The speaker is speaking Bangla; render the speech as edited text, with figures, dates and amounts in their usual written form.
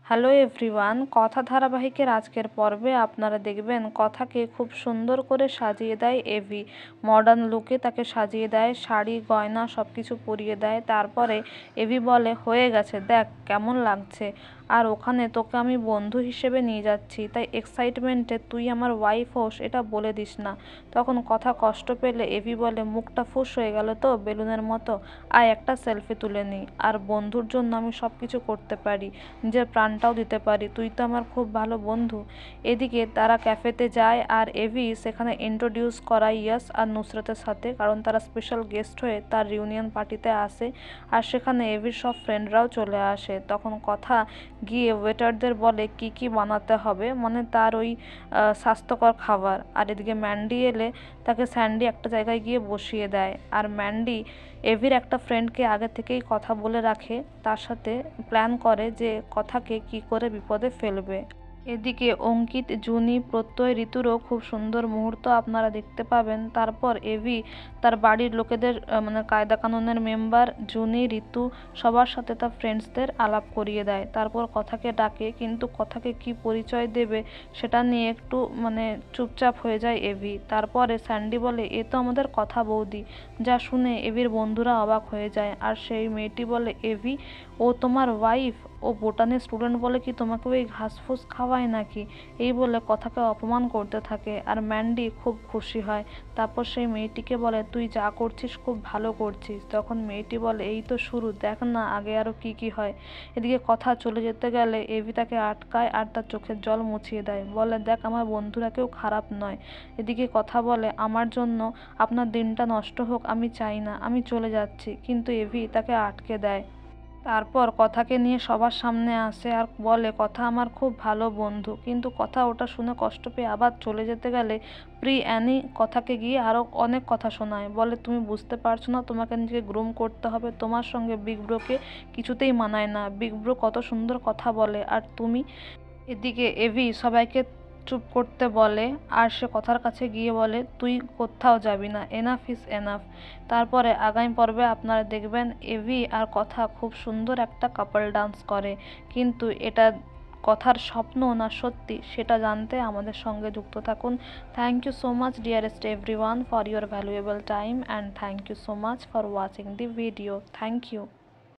হ্যালো এভরিওয়ান, কথা ধারাবাহিকের আজকের পর্বে আপনারা দেখবেন কথাকে খুব সুন্দর করে সাজিয়ে দেয় এভি। মডার্ন লুকে তাকে সাজিয়ে দেয়, শাড়ি গয়না সব কিছু পরিয়ে দেয়। তারপরে এভি বলে, হয়ে গেছে, দেখ কেমন লাগছে, আর ওখানে তোকে আমি বন্ধু হিসেবে নিয়ে যাচ্ছি, তাই এক্সাইটমেন্টে তুই আমার ওয়াইফ হোস এটা বলে দিস না। তখন কথা কষ্ট পেলে এভি বলে, মুখটা ফুস হয়ে গেল তো বেলুনের মতো, আয় একটা সেলফি তুলে নিই, আর বন্ধুর জন্য আমি সব কিছু করতে পারি, নিজের প্রাণটাও দিতে পারি, তুই তো আমার খুব ভালো বন্ধু। এদিকে তারা ক্যাফেতে যায় আর এভি সেখানে ইন্ট্রোডিউস করায় ইয়াস আর নুসরাতের সাথে, কারণ তারা স্পেশাল গেস্ট হয়ে তার রিউনিয়ন পার্টিতে আসে। আর সেখানে এভির সব ফ্রেন্ডরাও চলে আসে। তখন কথা গিয়ে ওয়েটারদের বলে কি কি বানাতে হবে, মানে তার ওই স্বাস্থ্যকর খাবার। আর এদিকে ম্যান্ডি এলে তাকে স্যান্ডি একটা জায়গায় গিয়ে বসিয়ে দেয়। আর ম্যান্ডি এভির একটা ফ্রেন্ডকে আগে থেকেই কথা বলে রাখে, তার সাথে প্ল্যান করে যে কথাকে কি করে বিপদে ফেলবে। এদিকে অঙ্কিত, জুনি, প্রত্যয়, ঋতুরও খুব সুন্দর মুহূর্ত আপনারা দেখতে পাবেন। তারপর এভি তার বাড়ির লোকেদের মানে কায়দা কানুনের মেম্বার জুনি, ঋতু সবার সাথে তার ফ্রেন্ডসদের আলাপ করিয়ে দেয়। তারপর কথাকে ডাকে, কিন্তু কথাকে কি পরিচয় দেবে সেটা নিয়ে একটু মানে চুপচাপ হয়ে যায় এভি। তারপরে স্যান্ডি বলে, এ তো আমাদের কথা বৌদি, যা শুনে এভির বন্ধুরা অবাক হয়ে যায়। আর সেই মেয়েটি বলে, এভি ও তোমার ওয়াইফ, ও বোটানির স্টুডেন্ট বলে কি তোমাকে ওই ঘাসফুস খাওয়ায় নাকি, এই বলে কথাকে অপমান করতে থাকে। আর ম্যান্ডি খুব খুশি হয়। তারপর সেই মেয়েটিকে বলে, তুই যা করছিস খুব ভালো করছিস। তখন মেয়েটি বলে, এই তো শুরু, দেখ না আগে আরও কি কি হয়। এদিকে কথা চলে যেতে গেলে এভি তাকে আটকায় আর তার চোখের জল মুছিয়ে দেয়, বলে, দেখ আমার বন্ধুরা কেউ খারাপ নয়। এদিকে কথা বলে, আমার জন্য আপনার দিনটা নষ্ট হোক আমি চাই না, আমি চলে যাচ্ছি। কিন্তু এভি তাকে আটকে দেয়। তারপর কথাকে নিয়ে সবার সামনে আসে আর বলে, কথা আমার খুব ভালো বন্ধু। কিন্তু কথা ওটা শুনে কষ্ট পেয়ে আবার চলে যেতে গেলে অ্যানি কথাকে গিয়ে আরও অনেক কথা শোনায়, বলে, তুমি বুঝতে পারছো না, তোমাকে নিজেকে গ্রুম করতে হবে, তোমার সঙ্গে বিগ ব্রোকে কিছুতেই মানায় না, বিগ ব্রো কত সুন্দর কথা বলে আর তুমি। এদিকে এভি সবাইকে চুপ করতে বলে আর সে কথার কাছে গিয়ে বলে, তুই কোথাও যাবি না, এনাফ ইজ এনাফ। তারপরে আগামী পর্বে আপনারা দেখবেন এভি আর কথা খুব সুন্দর একটা কাপল ডান্স করে, কিন্তু এটা কথার স্বপ্ন না সত্যি সেটা জানতে আমাদের সঙ্গে যুক্ত থাকুন। Thank you so much dearest everyone for your valuable time, and thank you so much for watching the video. Thank you.